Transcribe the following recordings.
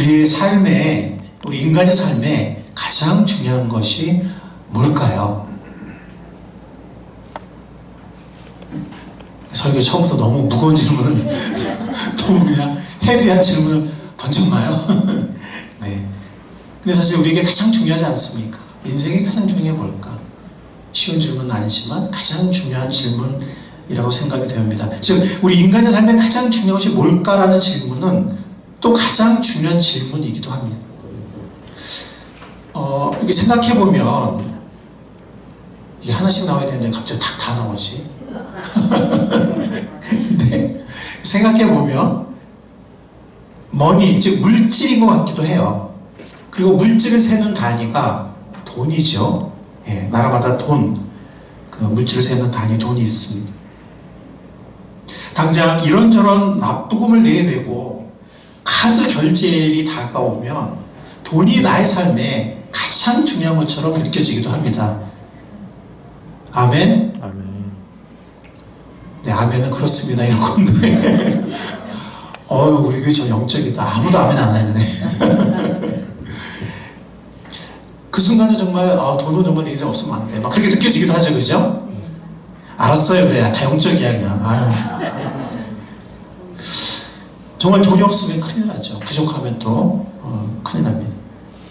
우리의 삶에, 우리 인간의 삶에 가장 중요한 것이 뭘까요? 설교 처음부터 너무 무거운 질문을 너무 그냥 헤비한 질문을 던졌나요? 네. 근데 사실 우리에게 가장 중요하지 않습니까? 인생에 가장 중요한 게 뭘까? 쉬운 질문은 아니지만 가장 중요한 질문이라고 생각이 됩니다. 즉 우리 인간의 삶에 가장 중요한 것이 뭘까라는 질문은 또 가장 중요한 질문이기도 합니다. 이렇게 생각해보면 이게 하나씩 나와야 되는데 갑자기 다 나오지. 네. 생각해보면 머니, 즉 물질인 것 같기도 해요. 그리고 물질을 세는 단위가 돈이죠. 예, 나라마다 돈, 그 물질을 세는 단위 돈이 있습니다. 당장 이런저런 납부금을 내야 되고 카드 결제일이 다가오면 돈이 나의 삶에 가장 중요한 것처럼 느껴지기도 합니다. 아멘? 아멘. 네, 아멘은 그렇습니다. 이런 건데. 우리 교회 저 영적이다. 아무도 아멘 안 하네. 그 순간은 정말, 돈은 정말 내 인생 없으면 안 돼. 막 그렇게 느껴지기도 하죠. 그죠? 알았어요. 그래. 다 영적이야, 그냥. 아유. 정말 돈이 없으면 큰일 나죠. 부족하면 또, 큰일 납니다.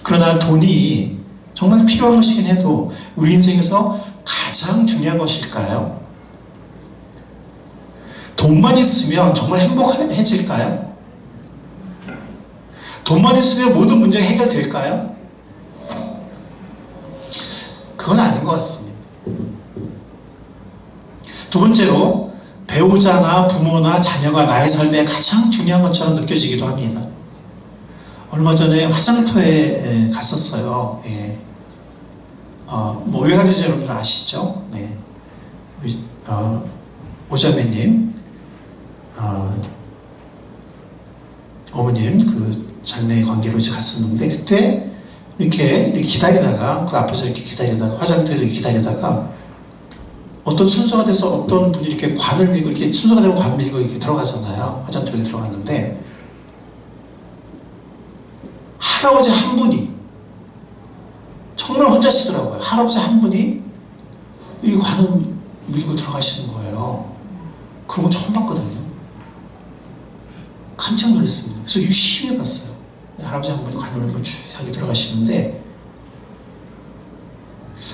그러나 돈이 정말 필요한 것이긴 해도 우리 인생에서 가장 중요한 것일까요? 돈만 있으면 정말 행복해질까요? 돈만 있으면 모든 문제가 해결될까요? 그건 아닌 것 같습니다. 두 번째로 배우자나 부모나 자녀가 나의 삶에 가장 중요한 것처럼 느껴지기도 합니다. 얼마 전에 화장터에 갔었어요. 예. 왜 가는지 여러분들 아시죠? 네. 오자매님, 어머님 그 장례 관계로 이제 갔었는데 그때 이렇게 기다리다가 그 앞에서 이렇게 기다리다가 화장터에서 이렇게 기다리다가 어떤 순서가 돼서 어떤 분이 이렇게 관을 밀고 이렇게 순서가 되고 관 밀고 이렇게 들어가잖아요. 화장터에 들어갔는데 할아버지 한 분이 정말 혼자시더라고요. 할아버지 한 분이 이 관을 밀고 들어가시는 거예요. 그런 거 처음 봤거든요. 깜짝 놀랐습니다. 그래서 유심히 봤어요. 할아버지 한 분이 관을 밀고 쭉 들어가시는데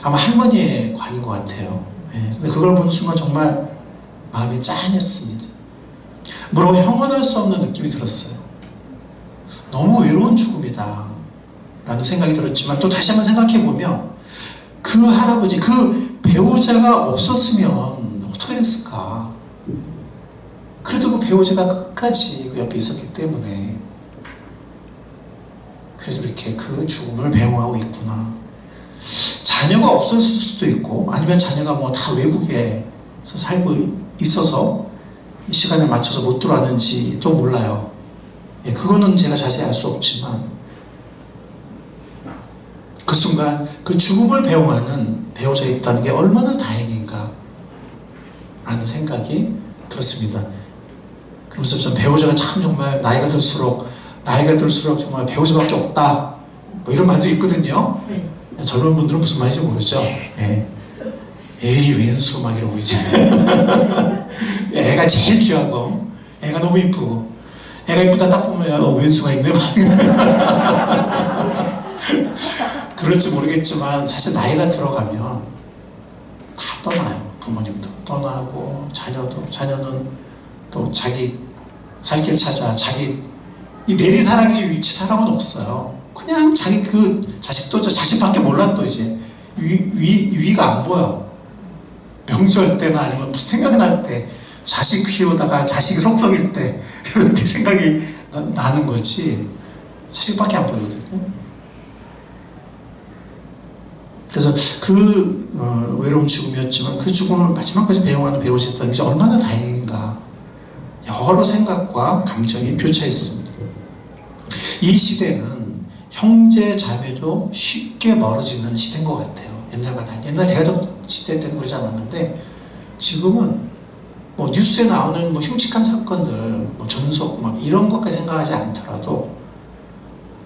아마 할머니의 관인 것 같아요. 네. 근데 그걸 보는 순간 정말 마음이 짠했습니다. 뭐라고 형언할 수 없는 느낌이 들었어요. 너무 외로운 죽음이다 라는 생각이 들었지만 또 다시 한번 생각해보면 그 할아버지, 그 배우자가 없었으면 어떻게 됐을까? 그래도 그 배우자가 끝까지 그 옆에 있었기 때문에 그래도 이렇게 그 죽음을 배웅하고 있구나. 자녀가 없었을 수도 있고 아니면 자녀가 뭐 다 외국에서 살고 있어서 시간을 맞춰서 못 들어왔는지도 몰라요. 예, 그거는 제가 자세히 알 수 없지만 그 순간 그 죽음을 배웅하는 배우자가 있다는 게 얼마나 다행인가 라는 생각이 들었습니다. 그러면서 전 배우자가 참 정말 나이가 들수록 정말 배우자밖에 없다 뭐 이런 말도 있거든요. 젊은 분들은 무슨 말인지 모르죠. 예. 에이 왼수 막 이러고 이제 애가 제일 귀하고 애가 너무 이쁘고 애가 이쁘다 딱 보면 왼수가 있네 막 그럴지 모르겠지만 사실 나이가 들어가면 다 떠나요. 부모님도 떠나고 자녀는 또 자기 살 길 찾아 자기 이 내리사랑이지 위치사랑은 없어요. 그냥 자기 그 자식도 저 자식밖에 몰라. 또 이제 위가 안 보여. 명절 때나 아니면 무슨 생각이 날 때 자식 키우다가 자식이 속썩일 때 이럴 때 생각이 나는 거지 자식밖에 안 보이거든요. 그래서 그 외로운 죽음이었지만 그 죽음을 마지막까지 배웅하는 배우셨다는 게 얼마나 다행인가. 여러 생각과 감정이 교차했습니다. 이 시대는 형제 자매도 쉽게 멀어지는 시대인 것 같아요. 옛날과 달리. 옛날 대가족 시대 때는 그러지 않았는데 지금은 뭐 뉴스에 나오는 뭐 흉측한 사건들, 뭐 전속 막 이런 것까지 생각하지 않더라도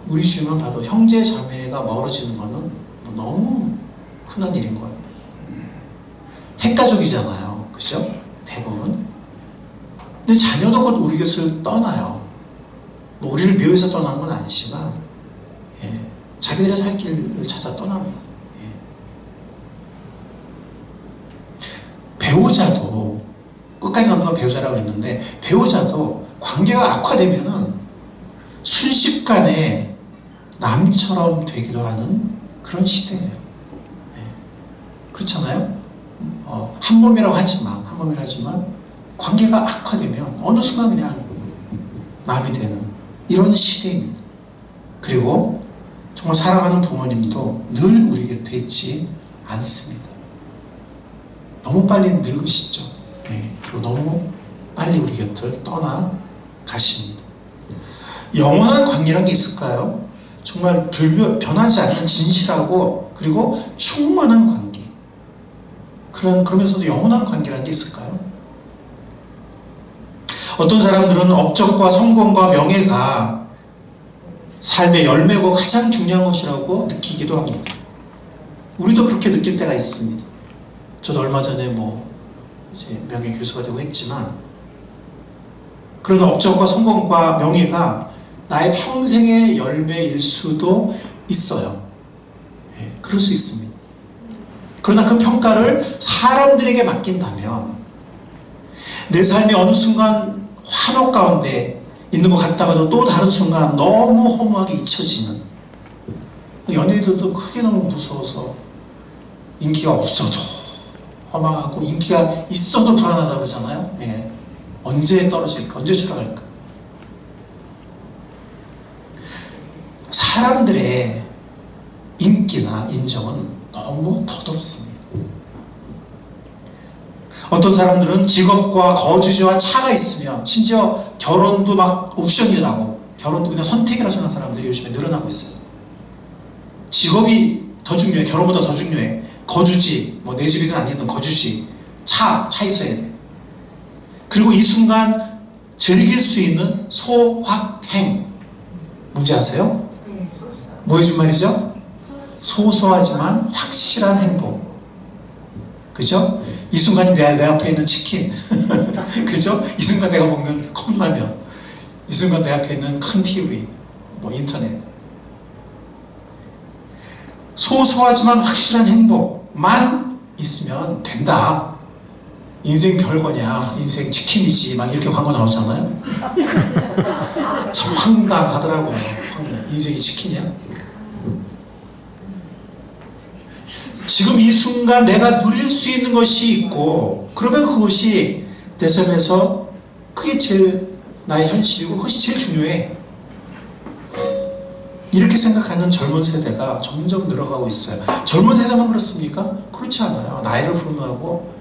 우리 주위만 봐도 형제 자매가 멀어지는 거는 너무 흔한 일인 거예요. 핵가족이잖아요. 그죠? 대부분. 근데 자녀도 곧 우리 곁을 떠나요. 뭐 우리를 미워해서 떠나는 건 아니지만, 예, 자기들의 살 길을 찾아 떠납니다. 예. 배우자도, 끝까지 남는 건 배우자라고 했는데, 배우자도 관계가 악화되면은 순식간에 남처럼 되기도 하는 그런 시대예요. 예. 그렇잖아요? 한 몸이라고 하지만, 관계가 악화되면 어느 순간 그냥 남이 되는 이런 시대입니다. 그리고 정말 사랑하는 부모님도 늘 우리 곁에 있지 않습니다. 너무 빨리 늙으시죠. 네, 그리고 너무 빨리 우리 곁을 떠나 가십니다. 영원한 관계란 게 있을까요? 정말 변하지 않는 진실하고 그리고 충만한 관계. 그러면서도 영원한 관계란 게 있을까요? 어떤 사람들은 업적과 성공과 명예가 삶의 열매고 가장 중요한 것이라고 느끼기도 합니다. 우리도 그렇게 느낄 때가 있습니다. 저도 얼마 전에 이제 명예교수가 되고 했지만, 그런 업적과 성공과 명예가 나의 평생의 열매일 수도 있어요. 예, 그럴 수 있습니다. 그러나 그 평가를 사람들에게 맡긴다면 내 삶이 어느 순간 환호 가운데 있는 것 같다가도 또 다른 순간 너무 허무하게 잊혀지는, 연예인들도 크게 너무 무서워서 인기가 없어도 허망하고 인기가 있어도 불안하다고 그러잖아요. 예. 언제 떨어질까? 언제 추락할까? 사람들의 인기나 인정은 너무 덧없습니다. 어떤 사람들은 직업과 거주지와 차가 있으면, 심지어 결혼도 막 옵션이라고, 결혼도 그냥 선택이라고 생각하는 사람들이 요즘에 늘어나고 있어요. 직업이 더 중요해. 결혼보다 더 중요해. 거주지, 내 집이든 아니든 거주지, 차 있어야 돼. 그리고 이 순간 즐길 수 있는 소확행. 뭔지 아세요? 뭐 해준 말이죠? 소소하지만 확실한 행복. 그죠? 이 순간 내 앞에 있는 치킨. 그죠? 이 순간 내가 먹는 컵라면. 이 순간 내 앞에 있는 큰 TV, 인터넷. 소소하지만 확실한 행복만 있으면 된다. 인생 별거냐, 인생 치킨이지, 막 이렇게 광고 나오잖아요. 참 황당하더라고요. 인생이 치킨이야? 지금 이 순간 내가 누릴 수 있는 것이 있고, 그러면 그것이 내 삶에서 그게 제일 나의 현실이고 그것이 제일 중요해. 이렇게 생각하는 젊은 세대가 점점 늘어가고 있어요. 젊은 세대만 그렇습니까? 그렇지 않아요. 나이를 불문하고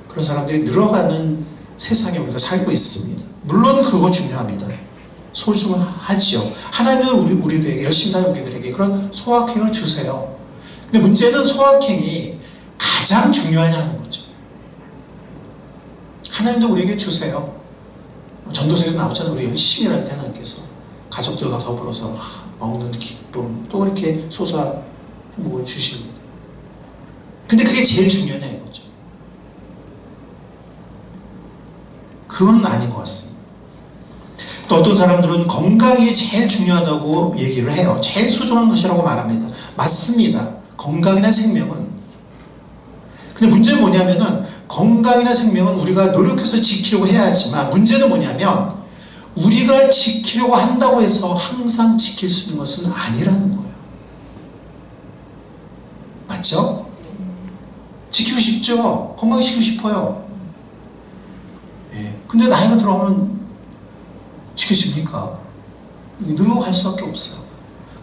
그런 사람들이 늘어가는 세상에 우리가 살고 있습니다. 물론 그거 중요합니다. 소중하지요. 하나님은 우리들에게, 열심히 사는 우리들에게 그런 소확행을 주세요. 근데 문제는 소확행이 가장 중요하냐는 거죠. 하나님도 우리에게 주세요. 전도서에도 나오잖아요. 우리 열심히 일할 때 하나님께서 가족들과 더불어서 먹는 기쁨, 또 이렇게 소소한 행복을 주십니다. 근데 그게 제일 중요하냐 이거죠. 그건 아닌 것 같습니다. 또 어떤 사람들은 건강이 제일 중요하다고 얘기를 해요. 제일 소중한 것이라고 말합니다. 맞습니다. 건강이나 생명은. 근데 문제는 뭐냐면은, 건강이나 생명은 우리가 노력해서 지키려고 해야 하지만, 문제는 뭐냐면 우리가 지키려고 한다고 해서 항상 지킬 수 있는 것은 아니라는 거예요. 맞죠? 지키고 싶죠? 건강시키고 싶어요. 예. 근데 나이가 들어오면 지켜집니까? 늙어 갈 수밖에 없어요.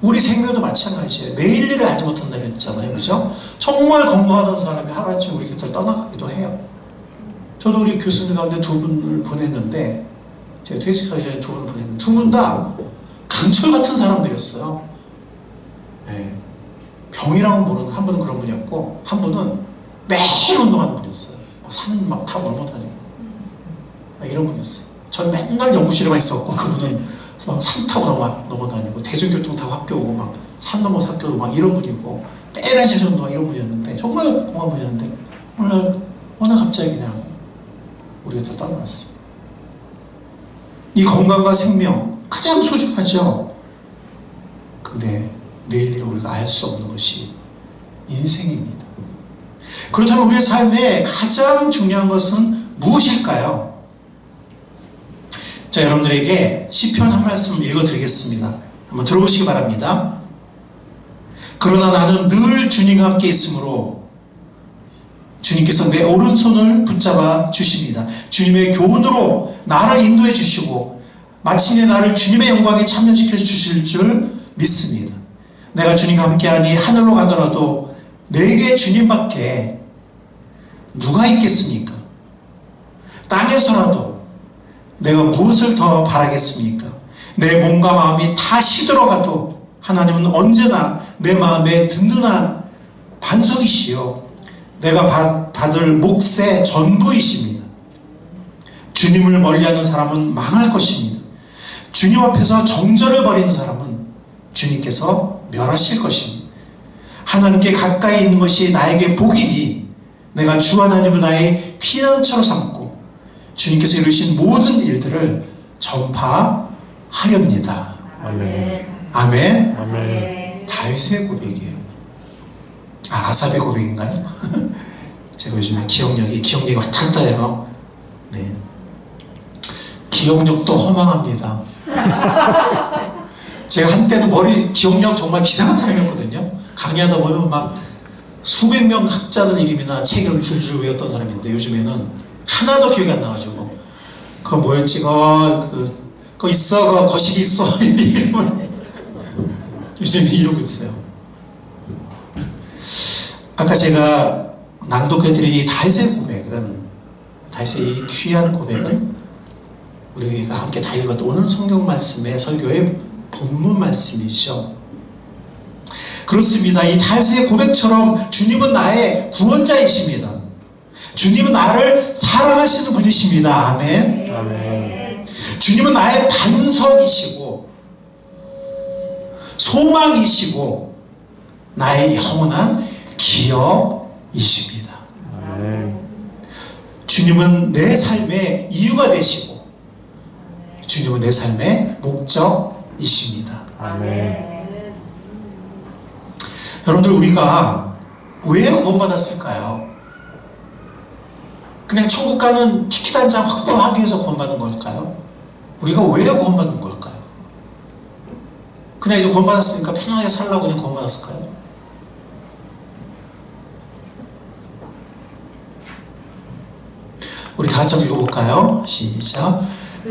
우리 생명도 마찬가지예요. 매일 일을 하지 못한다고 했잖아요. 그죠? 정말 건강하던 사람이 하루아침에 우리 곁을 떠나가기도 해요. 저도 우리 교수님 가운데 두 분을 보냈는데, 제가 퇴직하기 전에 두 분을 보냈는데, 두 분 다 강철 같은 사람들이었어요. 네. 병이라고 모르는, 한 분은 그런 분이었고, 한 분은 매일 운동하는 분이었어요. 산 다 넘어 다니고. 이런 분이었어요. 저는 맨날 연구실에만 있었고, 그분은 막 산 타고 넘어다니고 대중교통 타고 학교 오고 막 산 넘어서 학교 오고 막 이런 분이고 빼란 세션도 막 이런 분이었는데 정말 공한 분이었는데 어느 갑자기 그냥 우리가 또 떠났습니다. 이 건강과 생명 가장 소중하죠. 근데 내일 일을 우리가 알 수 없는 것이 인생입니다. 그렇다면 우리의 삶에 가장 중요한 것은 무엇일까요? 자, 여러분들에게 시편 한 말씀 읽어드리겠습니다. 한번 들어보시기 바랍니다. 그러나 나는 늘 주님과 함께 있으므로 주님께서 내 오른손을 붙잡아 주십니다. 주님의 교훈으로 나를 인도해 주시고 마침내 나를 주님의 영광에 참여시켜 주실 줄 믿습니다. 내가 주님과 함께하니 하늘로 가더라도 내게 주님밖에 누가 있겠습니까? 땅에서라도 내가 무엇을 더 바라겠습니까? 내 몸과 마음이 다 시들어가도 하나님은 언제나 내 마음에 든든한 반석이시요 내가 받을 몫의 전부이십니다. 주님을 멀리하는 사람은 망할 것입니다. 주님 앞에서 정절을 벌이는 사람은 주님께서 멸하실 것입니다. 하나님께 가까이 있는 것이 나에게 복이니 내가 주 하나님을 나의 피난처로 삼고 주님께서 이루신 모든 일들을 전파하렵니다. 아멘. 아멘. 아멘. 다윗의 고백이에요. 아삽의 고백인가요? 제가 요즘에 기억력이 왔다 갔다 해요. 네. 기억력도 허망합니다. 제가 한때는 기억력 정말 기상한 사람이었거든요. 강의하다 보면 막 수백 명 학자들 이름이나 책을 줄줄 외웠던 사람인데 요즘에는 하나도 기억이 안 나가지고 그거 뭐였지? 그거 있어, 거시기 있어. 요즘에 이러고 있어요. 아까 제가 낭독해드린 이 다윗의 고백은, 다윗의 이 귀한 고백은 우리가 함께 다 읽었던 오늘 성경 말씀의 설교의 본문 말씀이죠. 그렇습니다. 이 다윗의 고백처럼 주님은 나의 구원자이십니다. 주님은 나를 사랑하시는 분이십니다. 아멘. 아멘. 주님은 나의 반석이시고 소망이시고 나의 영원한 기업이십니다. 아멘. 주님은 내 삶의 이유가 되시고 주님은 내 삶의 목적이십니다. 아멘. 여러분들, 우리가 왜 구원받았을까요? 그냥 천국 가는 티켓 한 장 확보하기 위해서 구원받은 걸까요? 우리가 왜 구원받은 걸까요? 그냥 이제 구원받았으니까 편하게 살라고 그냥 구원받았을까요? 우리 다 같이 읽어볼까요? 시작.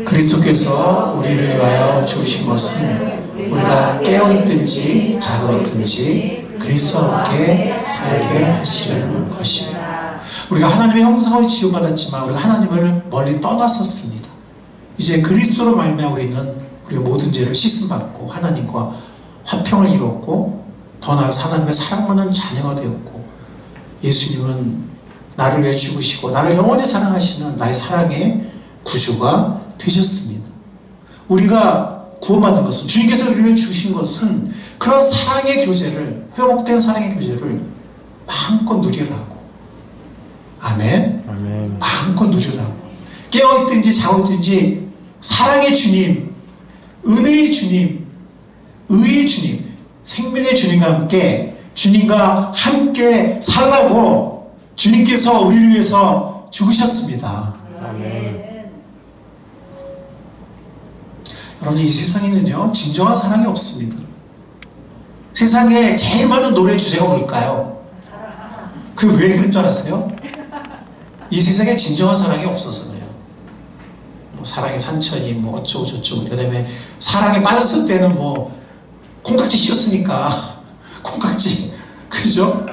그리스도께서 우리를 위하여 죽으신 것은 우리가 깨어있든지 자고있든지 그리스도와 함께 살게 하시려는 것입니다. 우리가 하나님의 형상을 지음받았지만 우리가 하나님을 멀리 떠났었습니다. 이제 그리스도로 말미암아 우리는 우리의 모든 죄를 씻음받고 하나님과 화평을 이루었고 더 나아가서 하나님의 사랑받는 자녀가 되었고 예수님은 나를 위해 죽으시고 나를 영원히 사랑하시는 나의 사랑의 구주가 되셨습니다. 우리가 구원받은 것은 주님께서 우리를 주신 것은 그런 사랑의 교제를 회복된 사랑의 교제를 마음껏 누리라고. 아멘. 아멘. 마음껏 누리라고. 깨어있든지 자고있든지 사랑의 주님, 은혜의 주님, 의의 주님, 생명의 주님과 함께 살라고 주님께서 우리를 위해서 죽으셨습니다. 아멘. 여러분, 이 세상에는요 진정한 사랑이 없습니다. 세상에 제일 많은 노래 주제가 뭘까요? 그 왜 그런 줄 아세요? 이 세상에 진정한 사랑이 없어서 그래요. 뭐 사랑의 산천이 뭐 어쩌고 저쩌고. 그 다음에 사랑에 빠졌을 때는 뭐 콩깍지 씌웠으니까 콩깍지, 그죠?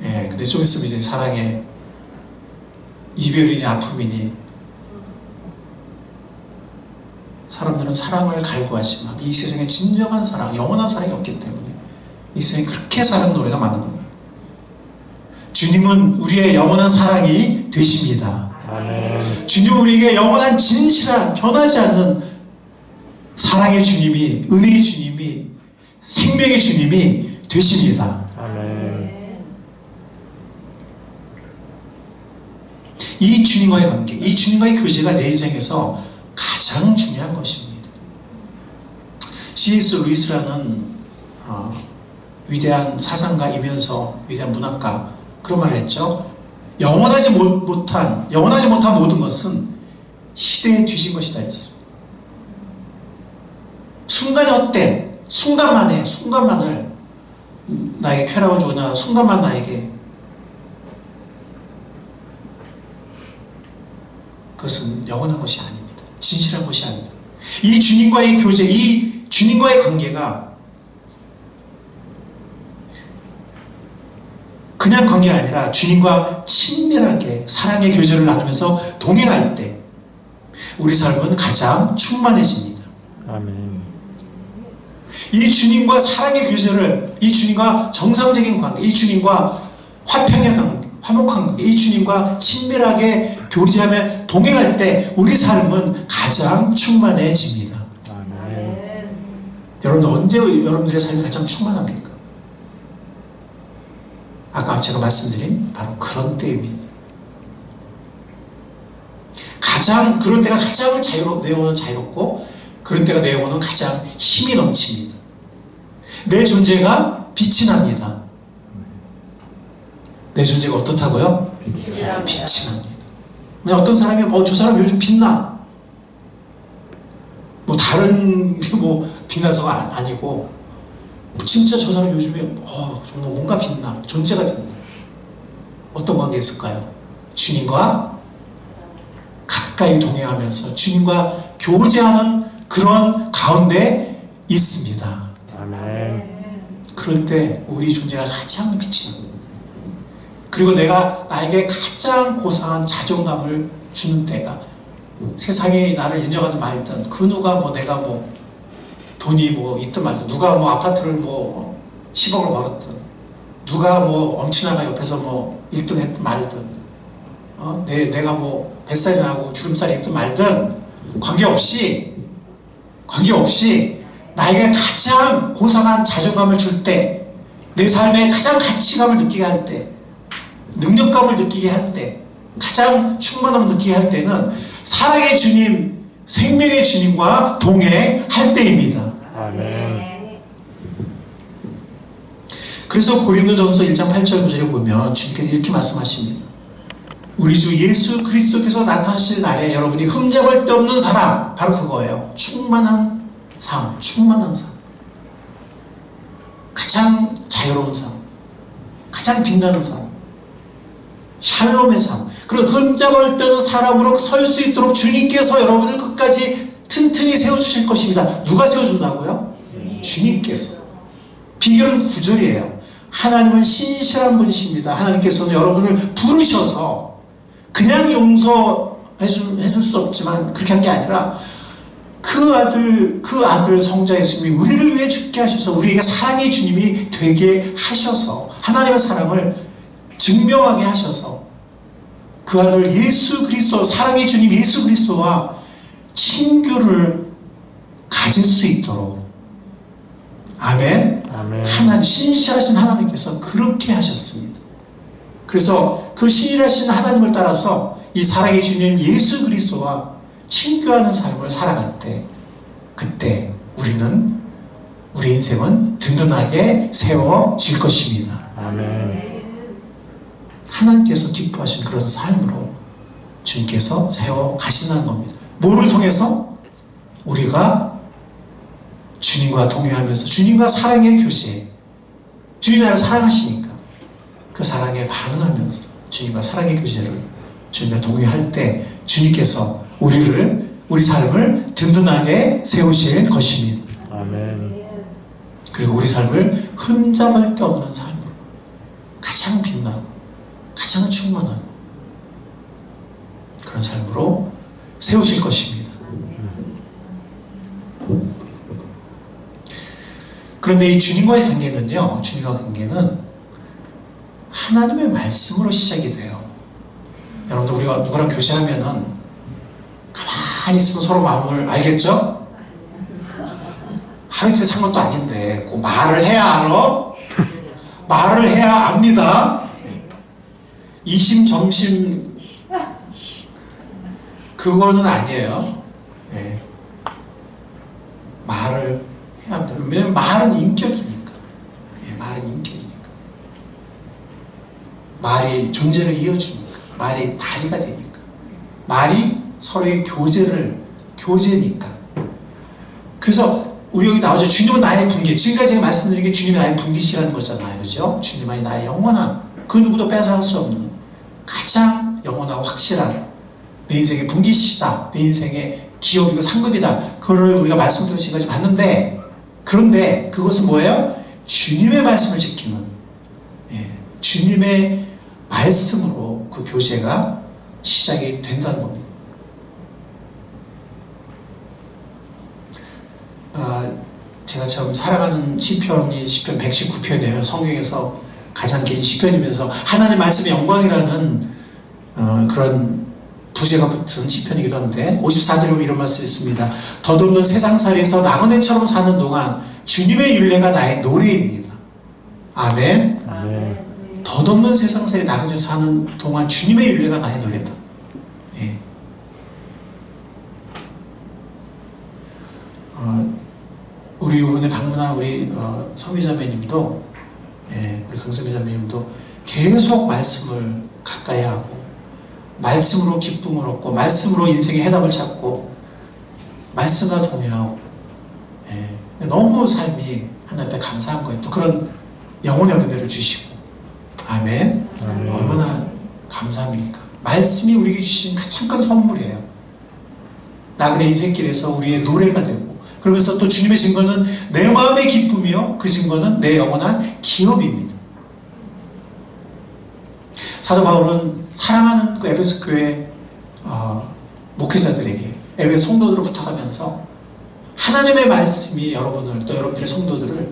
예, 근데 좀 있으면 이제 사랑의 이별이니 아픔이니. 사람들은 사랑을 갈구하지만 이 세상에 진정한 사랑, 영원한 사랑이 없기 때문에 이 세상에 그렇게 사랑 노래가 많은 겁니다. 주님은 우리의 영원한 사랑이 되십니다. 아멘. 주님은 우리에게 영원한 진실한 변하지 않는 사랑의 주님이, 은혜의 주님이, 생명의 주님이 되십니다. 아멘. 이 주님과의 관계, 이 주님과의 교제가 내 인생에서 가장 중요한 것입니다. C.S. 루이스라는 위대한 사상가이면서 위대한 문학가, 그런 말을 했죠. 영원하지 못한 모든 것은 시대에 뒤진 것이다 했습니다. 순간의 헛된, 순간만을 나에게 쾌락을 주거나 순간만 나에게, 그것은 영원한 것이 아닙니다. 진실한 것이 아닙니다. 이 주님과의 교제, 이 주님과의 관계가 그냥 관계가 아니라 주님과 친밀하게 사랑의 교제를 나누면서 동행할 때 우리 삶은 가장 충만해집니다. 아멘. 이 주님과 사랑의 교제를, 이 주님과 정상적인 관계, 이 주님과 화평의 관계, 화목한 관계, 이 주님과 친밀하게 교제하며 동행할 때 우리 삶은 가장 충만해집니다. 아멘. 여러분들 언제 여러분들의 삶이 가장 충만합니까? 아까 제가 말씀드린 바로 그런 때입니다. 그런 때가 가장 내 영혼은 자유롭고, 그런 때가 내 영혼은 가장 힘이 넘칩니다. 내 존재가 빛이 납니다. 내 존재가 어떻다고요? 빛이 납니다. 그냥 어떤 사람이 저 사람 요즘 빛나, 다른 빛나서가 아니고 진짜 저 사람 요즘에 정말 뭔가 빛나, 존재가 빛나. 어떤 관계에 있을까요? 주님과 가까이 동행하면서 주님과 교제하는 그런 가운데 있습니다. 아멘. 그럴 때 우리 존재가 가장 빛이 납니다. 그리고 나에게 가장 고상한 자존감을 주는 때가, 세상이 나를 인정하든 말든, 그 누가 내가 돈이 있든 말든, 누가 아파트를 10억을 벌었든, 누가 엄친아가 옆에서 1등 했든 말든, 내가 뱃살이 나고 주름살이 있든 말든, 관계없이 나에게 가장 고상한 자존감을 줄 때, 내 삶에 가장 가치감을 느끼게 할 때, 능력감을 느끼게 할 때, 가장 충만함을 느끼게 할 때는 사랑의 주님, 생명의 주님과 동행할 때입니다. 아멘. 그래서 고린도전서 1장 8절 9절에 보면 주님께서 이렇게 말씀하십니다. 우리 주 예수 그리스도께서 나타나실 날에 여러분이 흠잡을 데 없는 사람, 바로 그거예요. 충만한 삶. 가장 자유로운 삶, 가장 빛나는 삶, 샬롬의 삶, 그런 흠잡을 데 없는 사람으로 설 수 있도록 주님께서 여러분을 끝까지 튼튼히 세워주실 것입니다. 누가 세워준다고요? 주님께서. 비결은 9절이에요. 하나님은 신실한 분이십니다. 하나님께서는 여러분을 부르셔서 그냥 용서해줄 수 없지만, 그렇게 한 게 아니라 그 아들 성자 예수님이 우리를 위해 죽게 하셔서 우리에게 사랑의 주님이 되게 하셔서, 하나님의 사랑을 증명하게 하셔서 그 아들 예수 그리스도, 사랑의 주님 예수 그리스도와 친교를 가질 수 있도록, 아멘. 하나님, 신실하신 하나님께서 그렇게 하셨습니다. 그래서 그 신실하신 하나님을 따라서 이 사랑의 주님 예수 그리스도와 친교하는 삶을 살아갈 때, 그때 우리 인생은 든든하게 세워질 것입니다. 아멘. 하나님께서 기뻐하신 그런 삶으로 주님께서 세워 가신다는 겁니다. 뭐를 통해서? 우리가 주님과 동행하면서 주님과 사랑의 교제, 주님이 나를 사랑하시니까 그 사랑에 반응하면서 주님과 사랑의 교제를 주님과 동행할 때 주님께서 우리 삶을 든든하게 세우실 것입니다. 아멘. 그리고 우리 삶을 흠잡을 데 없는 삶으로, 가장 빛나고 가장 충만한 그런 삶으로 세우실 것입니다. 그런데 이 주님과의 관계는요, 하나님의 말씀으로 시작이 돼요. 여러분들, 우리가 누구랑 교제하면은 가만히 있으면 서로 마음을 알겠죠? 하루 이틀 산 것도 아닌데 꼭 말을 해야 알아? 말을 해야 압니다. 이심 점심 그거는 아니에요. 네. 말을 해야 합니다. 왜냐면 말은 인격이니까. 네, 말은 인격이니까. 말이 존재를 이어주니까. 말이 다리가 되니까. 말이 서로의 교제니까. 그래서 우리 여기 나오죠. 주님은 나의 분기. 지금까지 제가 말씀드린 게 주님이 나의 분기시라는 거잖아요. 그죠? 주님이 나의 영원한, 그 누구도 뺏어갈 수 없는 가장 영원하고 확실한 내 인생의 분기시다. 내 인생의 기업이고 상급이다. 그걸 우리가 말씀드린 지금까지 봤는데, 그런데 그것은 뭐예요? 주님의 말씀을 지키는, 예, 주님의 말씀으로 그 교제가 시작이 된다는 겁니다. 제가 처음 사랑하는 시편이 시편 119편이에요. 성경에서 가장 긴 시편이면서 하나님의 말씀의 영광이라는 그런 부제가 붙은 시편이기도 한데 54절에 이런 말씀이 있습니다. 덧없는 세상살이에서 나그네처럼 사는 동안 주님의 율례가 나의 노래입니다. 아멘. 아멘. 덧없는 세상살이 나그네처럼 사는 동안 주님의 율례가 나의 노래다. 예. 우리 이번에 방문한 우리 성미자매님도, 예, 우리 강성미자매님도 계속 말씀을 가까이 하고 말씀으로 기쁨을 얻고 말씀으로 인생의 해답을 찾고 말씀과 동의하고, 예, 너무 삶이 하나님 앞에 감사한 거예요. 또 그런 영혼의 은혜를 주시고, 아멘. 아멘. 얼마나 감사합니까? 말씀이 우리에게 주신 가장 큰 선물이에요. 나그네 인생길에서 우리의 노래가 되고, 그러면서 또 주님의 증거는 내 마음의 기쁨이요, 그 증거는 내 영원한 기업입니다. 사도 바울은 사랑하는 그 에베소 교회 목회자들에게, 에베소 성도들을 부탁하면서 하나님의 말씀이 여러분을, 또 여러분들의 성도들을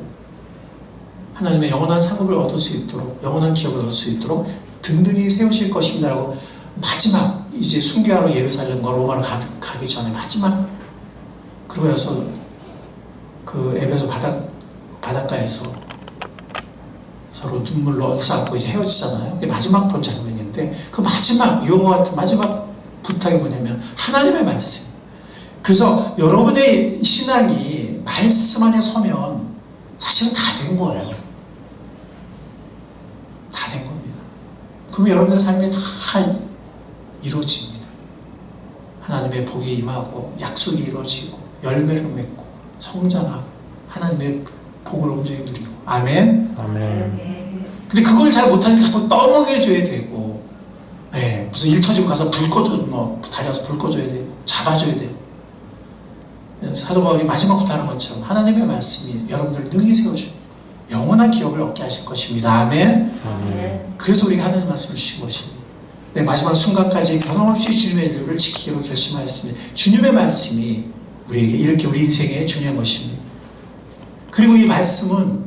하나님의 영원한 상급을 얻을 수 있도록, 영원한 기업을 얻을 수 있도록 든든히 세우실 것입니다라고 마지막 이제 순교하러 예루살렘과 로마로 가기 전에 마지막, 그러고 나서 그 에베소 바닷가에서 서로 눈물로 얼싸안고 이제 헤어지잖아요. 그게 마지막 본 장면인데, 그 마지막 유언과 같은 마지막 부탁이 뭐냐면 하나님의 말씀. 그래서 여러분의 신앙이 말씀 안에 서면 사실은 다 된 거예요. 다 된 겁니다. 그러면 여러분의 삶이 다 이루어집니다. 하나님의 복이 임하고 약속이 이루어지고 열매를 맺고 성장하고 하나님의 복을 온전히 누리고, 아멘. 아멘. 근데 그걸 잘 못하니까 자꾸 떠먹여줘야 되고, 네, 무슨 일 터지고 가서 불 꺼줘, 뭐 달려서 불 꺼줘야 되고 잡아줘야 되고. 사도 바울이 마지막부터 하는 것처럼 하나님의 말씀이 여러분들을 능히 세워주고 영원한 기업을 얻게 하실 것입니다. 아멘. 아멘. 그래서 우리가 하나님의 말씀을 주신 것입니다. 네, 마지막 순간까지 변함없이 주님의 율을 지키기로 결심하였습니다. 주님의 말씀이 우리에게 이렇게 우리 인생에 중요한 것입니다. 그리고 이 말씀은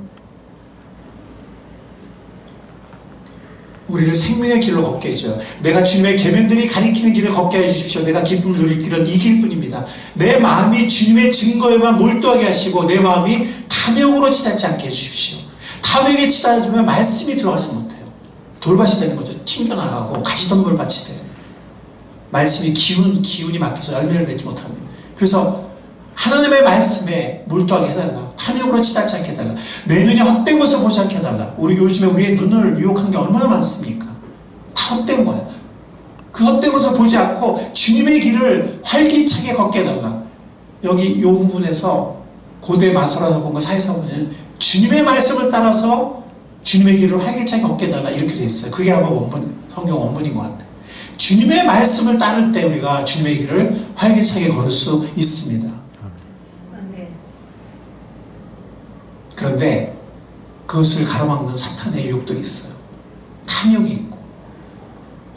우리를 생명의 길로 걷게 해줘요. 내가 주님의 계명들이 가리키는 길을 걷게 해주십시오. 내가 기쁨을 누릴 길은 이 길뿐입니다. 내 마음이 주님의 증거에만 몰두하게 하시고 내 마음이 탐욕으로 치닫지 않게 해주십시오. 탐욕에 치닫으면 말씀이 들어가지 못해요. 돌밭이 되는 거죠. 튕겨나가고 가시덤불밭이 돼요. 말씀이 기운이 막혀서 열매를 맺지 못합니다. 그래서 하나님의 말씀에 몰두하게 해달라. 탐욕으로 치닫지 않게 해달라. 내 눈이 헛된 것을 보지 않게 해달라. 우리 요즘에 우리의 눈을 유혹한 게 얼마나 많습니까? 다 헛된 거야. 그 헛된 것을 보지 않고 주님의 길을 활기차게 걷게 해달라. 여기 이 부분에서 고대 마소라서 본거 사회사본에는 주님의 말씀을 따라서 주님의 길을 활기차게 걷게 해달라 이렇게 돼 있어요. 그게 아마 성경 원문인 것 같아요. 주님의 말씀을 따를 때 우리가 주님의 길을 활기차게 걸을 수 있습니다. 그런데 그것을 가로막는 사탄의 유혹들이 있어요. 탐욕이 있고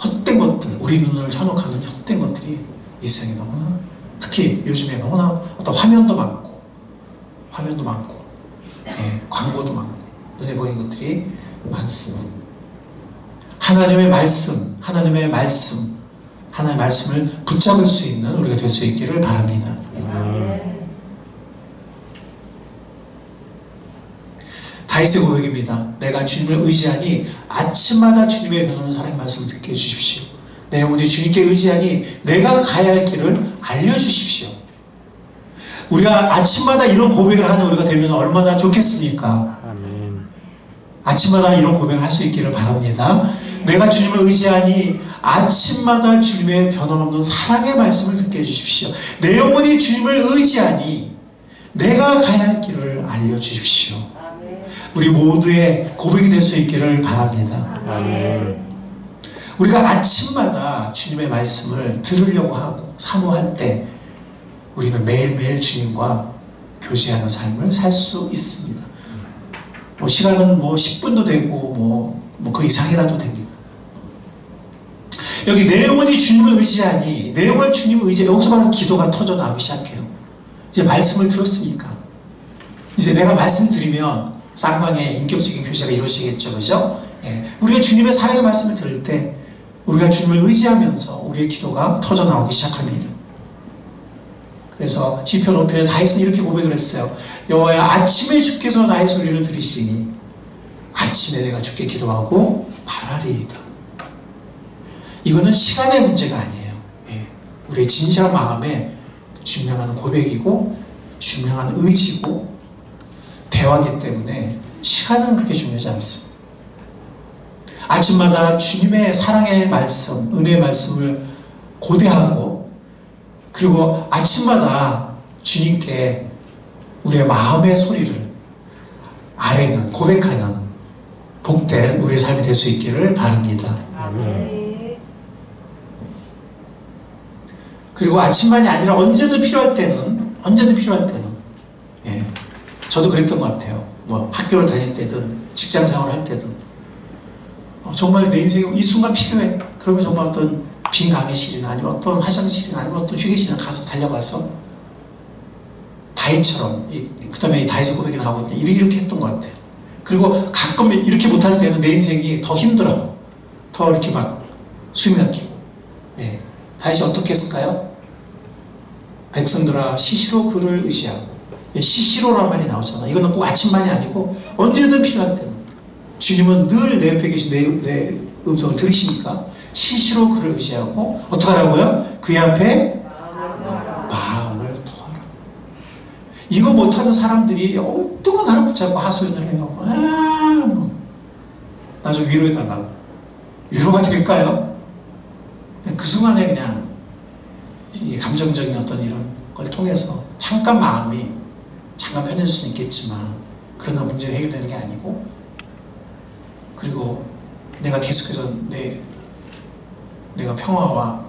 헛된 것들, 우리 눈을 현혹하는 헛된 것들이 이 세상에 너무나, 특히 요즘에 너무나 어떤 화면도 많고 예, 광고도 많고 눈에 보이는 것들이 많습니다. 하나님의 말씀을 붙잡을 수 있는 우리가 될 수 있기를 바랍니다. 다윗의 고백입니다. 내가 주님을 의지하니 아침마다 주님의 변호하는 사랑의 말씀을 듣게 해주십시오. 내 영혼이 주님께 의지하니 내가 가야 할 길을 알려주십시오. 우리가 아침마다 이런 고백을 하는 우리가 되면 얼마나 좋겠습니까? 아멘. 아침마다 이런 고백을 할 수 있기를 바랍니다. 내가 주님을 의지하니 아침마다 주님의 변함없는 사랑의 말씀을 듣게 해주십시오. 내 영혼이 주님을 의지하니 내가 가야 할 길을 알려주십시오. 우리 모두의 고백이 될 수 있기를 바랍니다. 아멘. 우리가 아침마다 주님의 말씀을 들으려고 하고 사모할 때 우리는 매일매일 주님과 교제하는 삶을 살 수 있습니다. 시간은 10분도 되고 그 이상이라도 됩니다. 여기 내 영혼이 주님을 의지하니 내 영혼을 주님을 의지해 여기서 바로 기도가 터져 나오기 시작해요. 이제 말씀을 들었으니까 이제 내가 말씀드리면 쌍방의 인격적인 교제가 이루어지겠죠. 그죠? 예. 우리가 주님의 사랑의 말씀을 들을 때 우리가 주님을 의지하면서 우리의 기도가 터져 나오기 시작합니다. 그래서 시편 5편에 다윗은 이렇게 고백을 했어요. 여호와야 아침에 주께서 나의 소리를 들으시리니 아침에 내가 주께 기도하고 바라리이다. 이거는 시간의 문제가 아니에요. 예. 우리의 진실한 마음에 중요한 고백이고 중요한 의지고 대화이기 때문에 시간은 그렇게 중요하지 않습니다. 아침마다 주님의 사랑의 말씀, 은혜의 말씀을 고대하고 그리고 아침마다 주님께 우리의 마음의 소리를 아뢰는 고백하는 복된 우리의 삶이 될 수 있기를 바랍니다. 아멘. 그리고 아침만이 아니라 언제든 필요할 때는 예, 저도 그랬던 것 같아요. 학교를 다닐 때든 직장 생활을 할 때든 정말 내 인생에 이 순간 필요해. 그러면 정말 어떤 빈 강의실이나 아니면 어떤 화장실이나 아니면 어떤 휴게실에 가서 달려가서 다윗처럼 그 다음에 이 다윗의 고백이 나오거든요. 이렇게 했던 것 같아요. 그리고 가끔 이렇게 못할 때는 내 인생이 더 힘들어. 더 이렇게 막 숨이 막히고. 예. 다윗이 어떻게 했을까요? 백성들아 시시로 그를 의지하고. 예, 시시로란 말이 나오잖아. 이거는 꼭 아침만이 아니고 언제든 필요할 때는 주님은 늘 내 옆에 계신 내 음성을 들으시니까 시시로 그를 의지하고 어떻게 하라고요? 그의 앞에 마음을 토하라. 이거 못하는 사람들이 엉뚱한 사람 붙잡고 하소연을 해요. 나 좀 위로해달라고. 위로가 될까요? 그 순간에 그냥 이 감정적인 어떤 이런 걸 통해서 잠깐 마음이 잠깐 편해질 수는 있겠지만 그러나 문제가 해결되는 게 아니고 그리고 내가 계속해서 내가 평화와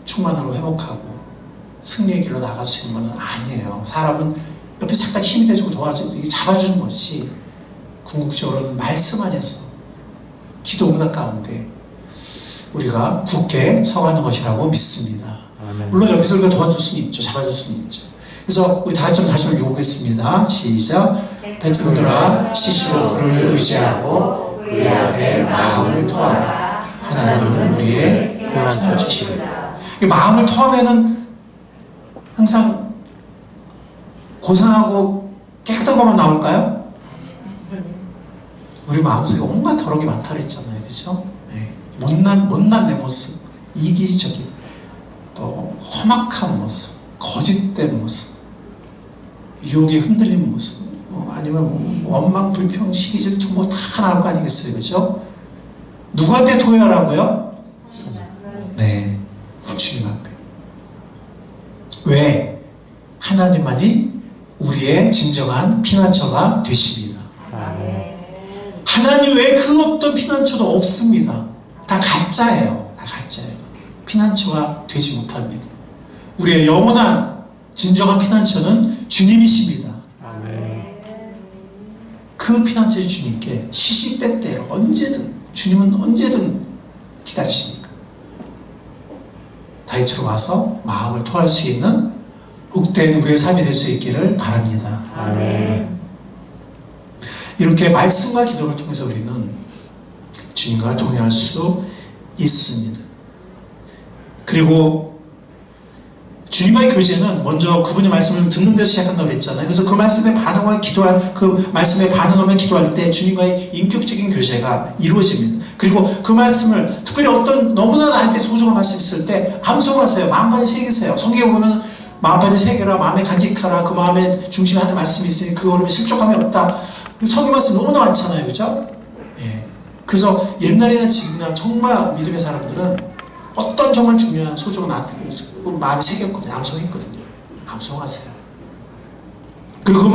충만함을 회복하고 승리의 길로 나갈 수 있는 건 아니에요. 사람은 옆에 잠깐 힘이 돼주고 도와주고 잡아주는 것이 궁극적으로는 말씀 안에서 기도 응답 가운데 우리가 굳게 서가는 것이라고 믿습니다. 아멘. 물론 옆에서 우리가 도와줄 수는 있죠. 잡아줄 수는 있죠. 그래서 우리 다시 한번 읽어보겠습니다. 시작. 백성들아 시시로 그를 의지하고 그의 앞에 마음을 토하라. 하나님은 우리의 피난처시리라. 마음을 토하면은 항상 고상하고 깨끗한 것만 나올까요? 우리 마음속에 온갖 더러운 게 많다 그랬잖아요. 그죠? 네. 못난 내 모습, 이기적인, 또 험악한 모습, 거짓된 모습, 유혹에 흔들린 모습, 아니면 원망, 불평, 시기, 질투 다 나올 거 아니겠어요. 그죠? 누구한테 토해하라고요? 네. 주님 앞에. 왜? 하나님만이 우리의 진정한 피난처가 되십니다. 하나님 외에 그 어떤 피난처도 없습니다. 다 가짜예요. 다 가짜예요. 피난처가 되지 못합니다. 우리의 영원한 진정한 피난처는 주님이십니다. 그 피난처의 주님께 시시때때로 언제든 주님은 언제든 기다리시니까 다윗처럼 와서 마음을 토할 수 있는 복된 우리의 삶이 될 수 있기를 바랍니다. 아멘. 이렇게 말씀과 기도를 통해서 우리는 주님과 동행할 수 있습니다. 그리고 주님과의 교제는 먼저 그분의 말씀을 듣는 데서 시작한다고 그랬잖아요. 그래서 그 말씀에 반응하며 기도할, 그 말씀에 반응하며 기도할 때 주님과의 인격적인 교제가 이루어집니다. 그리고 그 말씀을 특별히 어떤 너무나 나한테 소중한 말씀 있을 때 암송하세요. 마음판에 새기세요. 성경에 보면 마음판에 새겨라, 마음에 간직하라, 그 마음에 중심에 하는 말씀이 있으니 그 얼음에 실족함이 없다. 성경 말씀 너무나 많잖아요. 그죠? 예. 그래서 옛날이나 지금이나 정말 믿음의 사람들은 어떤 정말 중요한 소중한 나한테 마음에 새겼거든요. 암송했거든요. 암송하세요. 그리고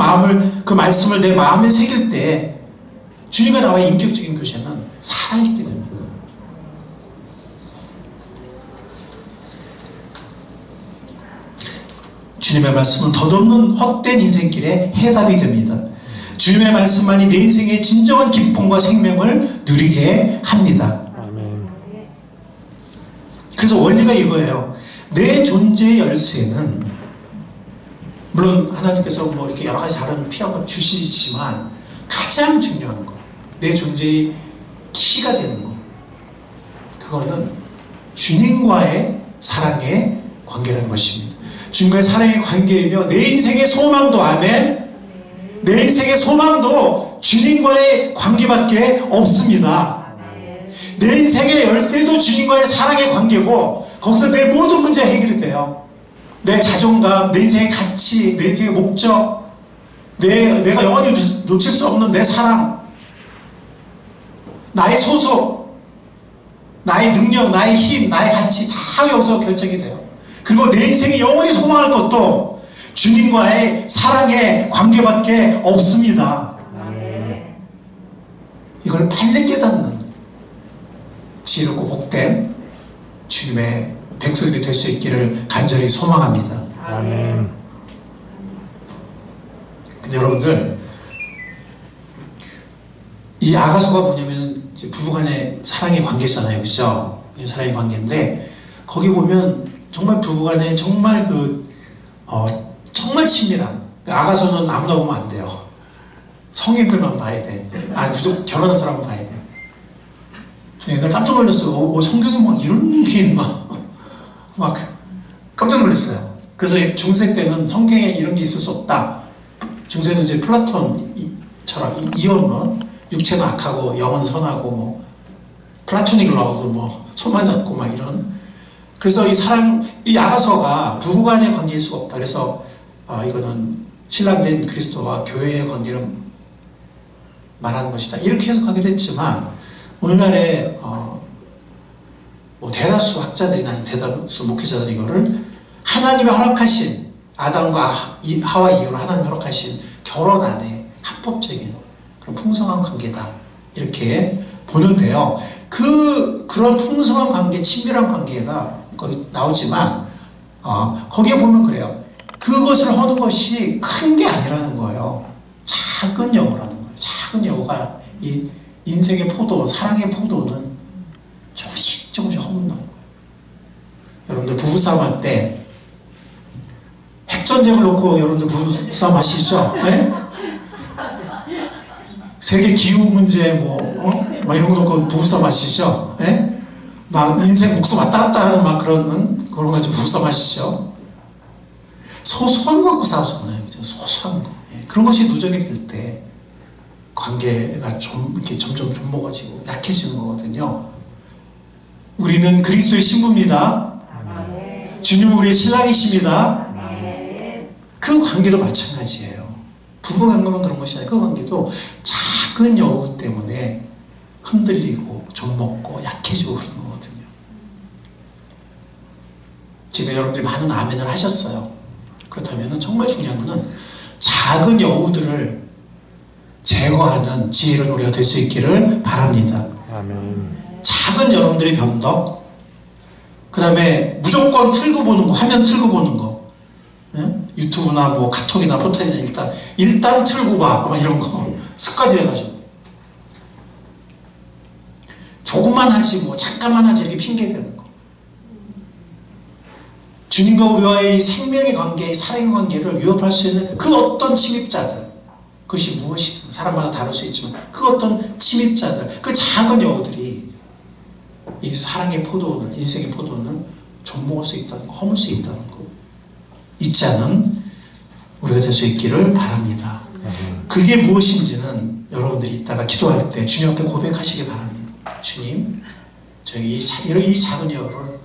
그 말씀을 내 마음에 새길 때 주님과 나와의 인격적인 교제는 살아있게 됩니다. 주님의 말씀은 덧없는 헛된 인생길의 해답이 됩니다. 주님의 말씀만이 내 인생의 진정한 기쁨과 생명을 누리게 합니다. 아멘. 그래서 원리가 이거예요. 내 존재의 열쇠는 물론 하나님께서 뭐 이렇게 여러 가지 다른 필요한 걸 주시지만 가장 중요한 거, 내 존재의 키가 되는 거, 그거는 주님과의 사랑의 관계라는 것입니다. 주님과의 사랑의 관계이며 내 인생의 소망도, 아멘, 내 인생의 소망도 주님과의 관계밖에 없습니다. 내 인생의 열쇠도 주님과의 사랑의 관계고 거기서 내 모든 문제 해결이 돼요. 내 자존감, 내 인생의 가치, 내 인생의 목적, 내가 영원히 놓칠 수 없는 내 사랑, 나의 소속, 나의 능력, 나의 힘, 나의 가치 다 여기서 결정이 돼요. 그리고 내 인생에 영원히 소망할 것도 주님과의 사랑의 관계밖에 없습니다. 이걸 빨리 깨닫는 지혜롭고 복된 주님의 백성이 될 수 있기를 간절히 소망합니다. 아멘. 근데 여러분들, 이 아가서가 뭐냐면 이제 부부간의 사랑의 관계잖아요. 그죠? 사랑의 관계인데 거기 보면 정말 부부간에 정말 정말 친밀한, 아가서는 아무나 보면 안 돼요. 성인들만 봐야 돼. 무조건 결혼한 사람은 봐야 돼. 저는 깜짝 놀랐어요. 성경에 막 이런 게 있나? 막 깜짝 놀랐어요. 그래서 중세 때는 성경에 이런 게 있을 수 없다. 중세는 이제 플라톤처럼 이혼론, 육체는 악하고 영은 선하고 뭐 플라토닉 러브도 뭐 손만 잡고 막 이런. 그래서 이 아가서가 부부간의 관계일 수가 없다. 그래서 이거는 신랑된 그리스도와 교회의 관계를 말하는 것이다. 이렇게 해석하기도 했지만 오늘날의 뭐 대다수 학자들이나 대다수 목회자들이 이거를 하나님이 허락하신, 아담과 하와 이후로 하나님이 허락하신 결혼 안에 합법적인 그런 풍성한 관계다, 이렇게 보는데요. 그런 풍성한 관계, 친밀한 관계가 거기 나오지만 거기에 보면 그래요. 그것을 하는 것이 큰 게 아니라는 거예요. 작은 여우라는 거예요. 작은 여우가 이 인생의 포도, 사랑의 포도는 조금씩 허문다는 거예요. 여러분들 부부싸움 할 때 핵전쟁을 놓고 여러분들 부부싸움 하시죠? 네? 세계 기후 문제 막 이런 거 놓고 부부싸움 하시죠? 네? 막 인생 목숨 왔다 갔다 하는 막 그런 거 가지고 부부싸움 하시죠? 소소한 거 갖고 싸우잖아요. 소소한 거. 예. 그런 것이 누적이 될 때 관계가 이렇게 점점 먹어지고 약해지는 거거든요. 우리는 그리스도의 신부입니다. 주님은 우리의 신랑이십니다. 그 관계도 마찬가지예요. 부부 관계는 그런 것이 아니라 그 관계도 작은 여우 때문에 흔들리고 좀먹고 약해지고 그런 거거든요. 지금 여러분들이 많은 아멘을 하셨어요. 그렇다면 정말 중요한 것은 작은 여우들을 제거하는 지혜로운 우리가 될 수 있기를 바랍니다. 아멘. 작은 여러분들의 변덕, 그 다음에 무조건 틀고 보는 거, 화면 틀고 보는 거, 예? 유튜브나 뭐 카톡이나 포털이나 일단 틀고 봐, 막 이런 거 습관이 돼가지고 조금만 하지 뭐 잠깐만 하지 이렇게 핑계 대는 거. 주님과 우리와의 생명의 관계, 사랑의 관계를 위협할 수 있는 그 어떤 침입자들, 그것이 무엇이든 사람마다 다를 수 있지만 그 어떤 침입자들, 그 작은 여우들이 이 사랑의 포도원을, 인생의 포도원을 좀먹을 수 있다는 거, 허물 수 있다는 거. 잊지 않은 우리가 될 수 있기를 바랍니다. 그게 무엇인지는 여러분들이 이따가 기도할 때 주님 앞에 고백하시기 바랍니다. 주님, 저희 이 작은 여우를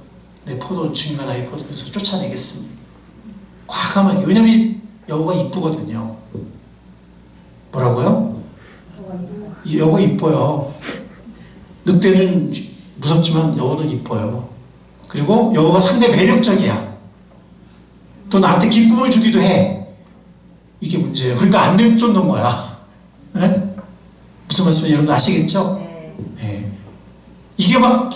내 포도, 주님과 나의 포도에서 쫓아내겠습니다. 과감하게. 왜냐면 이 여우가 이쁘거든요. 뭐라고요? 이 여우가 이뻐요. 늑대는 무섭지만 여우는 이뻐요. 그리고 여우가 상당히 매력적이야. 또 나한테 기쁨을 주기도 해. 이게 문제예요. 그러니까 안 내쫓는 거야. 네? 무슨 말씀인지 여러분 아시겠죠? 네. 이게 막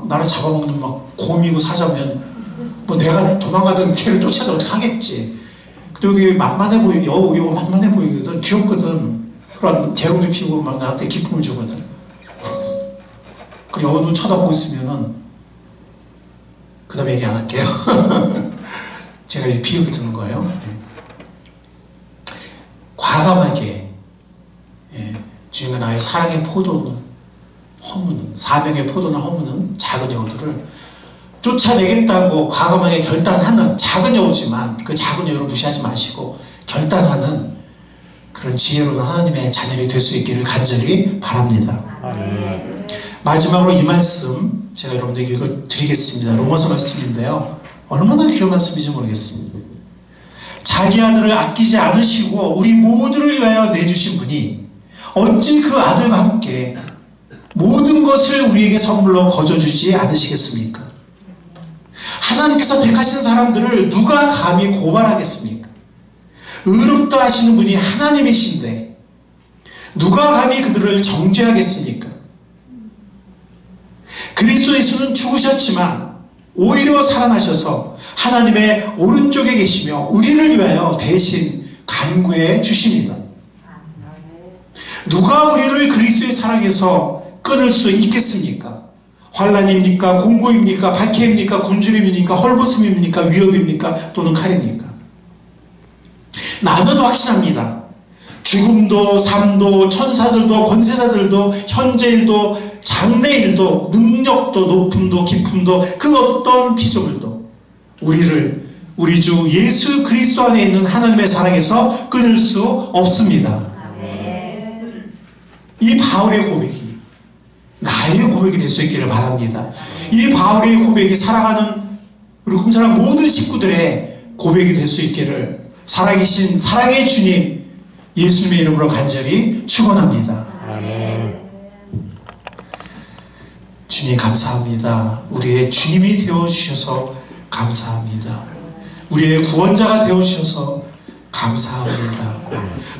나를 잡아먹는 막 곰이고 사자면 뭐 내가 도망가던 걔를 쫓아서 어떻게 하겠지. 그리고 이게 만만해 여우 만만해 보이거든. 귀엽거든. 그런 재롱도 피우고 막 나한테 기쁨을 주거든. 그 여우는 쳐다보고 있으면은 그 다음에 얘기 안 할게요. 제가 이 비유를 드는 거예요. 네. 과감하게 주님과 나의 사랑의 포도는 허무는 사명의 포도는 허무는 작은 여우들을 쫓아내겠다고 과감하게 결단하는 작은 여우지만 그 작은 여우를 무시하지 마시고 결단하는 그런 지혜로운 하나님의 자녀이 될 수 있기를 간절히 바랍니다. 아멘. 마지막으로 이 말씀 제가 여러분들에게 읽어드리겠습니다. 로마서 말씀인데요. 얼마나 귀한 말씀인지 모르겠습니다. 자기 아들을 아끼지 않으시고 우리 모두를 위하여 내주신 분이 어찌 그 아들과 함께 모든 것을 우리에게 선물로 거저주지 않으시겠습니까? 하나님께서 택하신 사람들을 누가 감히 고발하겠습니까? 의롭다 하시는 분이 하나님이신데 누가 감히 그들을 정죄하겠습니까? 그리스도 예수는 죽으셨지만 오히려 살아나셔서 하나님의 오른쪽에 계시며 우리를 위하여 대신 간구해 주십니다. 누가 우리를 그리스도의 사랑에서 끊을 수 있겠습니까? 환난입니까? 공고입니까? 박해입니까? 굶주림입니까? 헐벗음입니까? 위협입니까? 또는 칼입니까? 나는 확신합니다. 죽음도 삶도 천사들도 권세자들도 현재일도 장래일도 능력도 높음도 깊음도 그 어떤 피조물도 우리를 우리 주 예수 그리스도 안에 있는 하나님의 사랑에서 끊을 수 없습니다. 이 바울의 고백이 나의 고백이 될 수 있기를 바랍니다. 이 바울의 고백이 사랑하는 우리 금사랑 모든 식구들의 고백이 될 수 있기를 살아계신 사랑의 주님 예수님의 이름으로 간절히 축원합니다. 아멘. 주님 감사합니다. 우리의 주님이 되어주셔서 감사합니다. 우리의 구원자가 되어주셔서 감사합니다.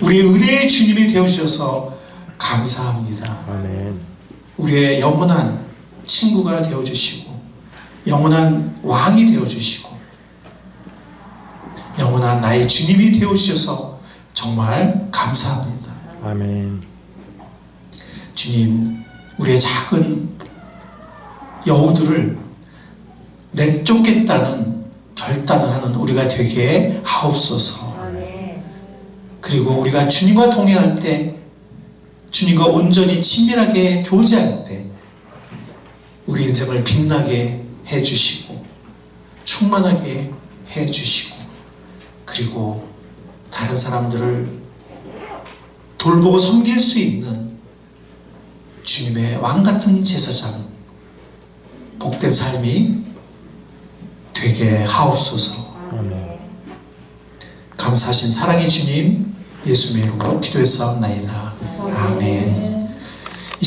우리의 은혜의 주님이 되어주셔서 감사합니다. 아멘. 우리의 영원한 친구가 되어주시고 영원한 왕이 되어주시고 영원한 나의 주님이 되어주셔서 정말 감사합니다. 아멘. 주님, 우리의 작은 여우들을 내쫓겠다는 결단을 하는 우리가 되게 하옵소서. 그리고 우리가 주님과 동행할 때 주님과 온전히 친밀하게 교제할 때 우리 인생을 빛나게 해주시고 충만하게 해주시고 그리고 다른 사람들을 돌보고 섬길 수 있는 주님의 왕같은 제사장 복된 삶이 되게 하옵소서. 아멘. 감사하신 사랑의 주님 예수님의 이름으로 기도했사옵나이다.